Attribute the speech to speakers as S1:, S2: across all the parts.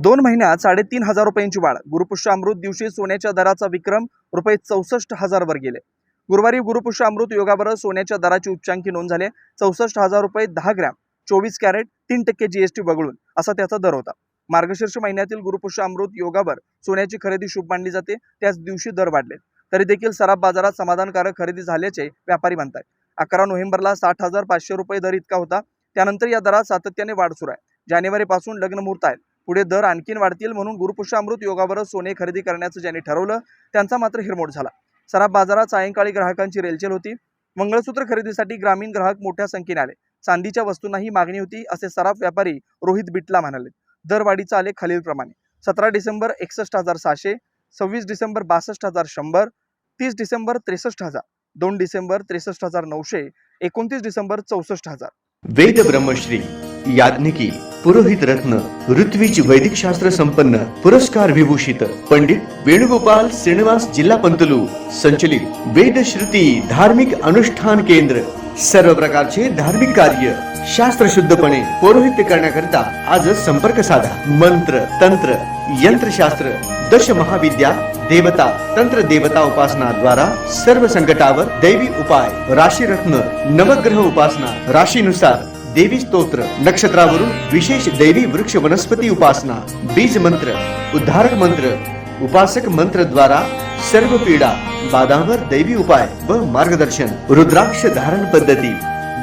S1: 2 महिन्यात 3,500 रुपयांची वाढ. गुरुपुष्य अमृत दिवशी सोन्याच्या दराचा विक्रम रुपये 64,000 वर गेले. गुरुवारी गुरुपुष्य अमृत योगावर सोन्याच्या दराची उच्चांकी नोंद झाली. 64,000 रुपये 10 ग्रॅम 24 कॅरेट 3% GST वगळून असा त्याचा दर होता. मार्गशीर्ष महिन्यातील गुरुपुष्य अमृत योगावर सोन्याची खरेदी शुभ मानली जाते. त्याच दिवशी दर वाढले. तरी देखील सराफ बाजारात समाधानकारक खरेदी झाल्याचे व्यापारी म्हणतात. 11 नोव्हेंबरला 60,500 रुपये दर इतका होता. त्यानंतर या दरात सातत्याने वाढ सुरू आहे. जानेवारीपासून लग्न मुहूर्त आहेत. पुढे दर आणखीन वाढतील म्हणून गुरुपुष्य अमृत योगावर सोने खरेदी करण्याचं ज्यांनी ठरवलं त्यांचा मात्र हिरमोड झाला. सराफ बाजारात सायंकाळी ग्राहकांची रेलचेल होती. मंगळसूत्र खरेदीसाठी ग्रामीण ग्राहक मोठ्या संख्येने आले. चांदीच्या वस्तूंनाही मागणी होती असे सराफ व्यापारी रोहित बिटला म्हणाले. दरवाढीचा आलेख खालीलप्रमाणे: 17 डिसेंबर 61,700, 26 डिसेंबर 62,100, 30 डिसेंबर 63,000, 2 डिसेंबर 63,900, 29 डिसेंबर 64,000.
S2: वेद ब्रह्मश्री याज्ञिकी पुरोहित रत्न ऋत्विज वैदिक शास्त्र संपन्न पुरस्कार विभूषित पंडित वेणुगोपाल श्रीनिवास जिल्हा पंतलू संचलित वेद श्रुती धार्मिक अनुष्ठान केंद्र. सर्व प्रकारचे धार्मिक कार्य शास्त्रशुद्धपणे पौरोहित्य करण्याकरिता आजच संपर्क साधा. मंत्र तंत्र यंत्रशास्त्र दश महाविद्या देवता तंत्र देवता उपासना द्वारा सर्व संकटावर दैवी उपाय. राशी रत्न नवग्रह उपासना राशीनुसार देवी स्तोत्र नक्षत्रावरून विशेष दैवी वृक्ष वनस्पती उपासना. बीज मंत्र उद्धारक मंत्र उपासक मंत्र द्वारा सर्व पीडा बाधांवर दैवी उपाय व मार्गदर्शन. रुद्राक्ष धारण पद्धती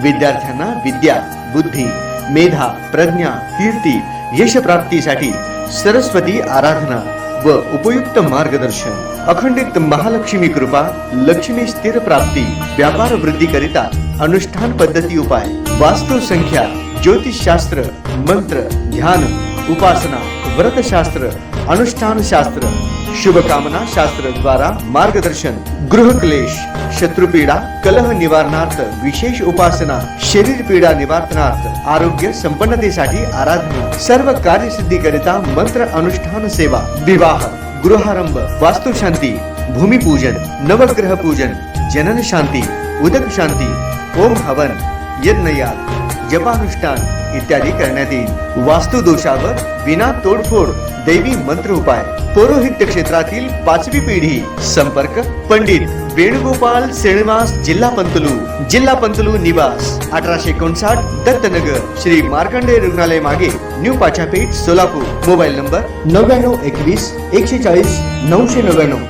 S2: विद्यार्थ्यांना विद्या बुद्धी मेधा प्रज्ञा कीर्ती यश प्राप्तीसाठी सरस्वती आराधना व उपयुक्त मार्गदर्शन. अखंडित महालक्ष्मी कृपा लक्ष्मी स्थिर प्राप्ती व्यापार वृद्धी करिता अनुष्ठान पद्धती उपाय. वास्तु संख्या ज्योतिष शास्त्र मंत्र ध्यान उपासना व्रतशास्त्र अनुष्ठान शास्त्र शुभकामना शास्त्र द्वारा मार्गदर्शन. गृह क्लेश शत्रुपीडा कलह निवारणार्थ विशेष उपासना. शरीर पीडा निवारणार्थ आरोग्य संपन्नतेसाठी आराधना. सर्व कार्यसिद्धी करिता मंत्र अनुष्ठान सेवा. विवाह गृहारंभ वास्तुशांती भूमिपूजन नवग्रह पूजन जनन शांती उदक शांती ओम हवन यज्ञयाग जपानुष्ठान इत्यादी करण्यात येईल. वास्तु दोषावर विना तोडफोड दैवी मंत्र उपाय. पौरोहित्य क्षेत्रातील 5वी पिढी. संपर्क पंडित वेणुगोपाल श्रीनिवास जिल्हा पंतलू निवास 1859 दत्तनगर श्री मार्कंडेय रुग्णालय मागे new Pachhapeth Solapur. Mobile number 9921 140 999.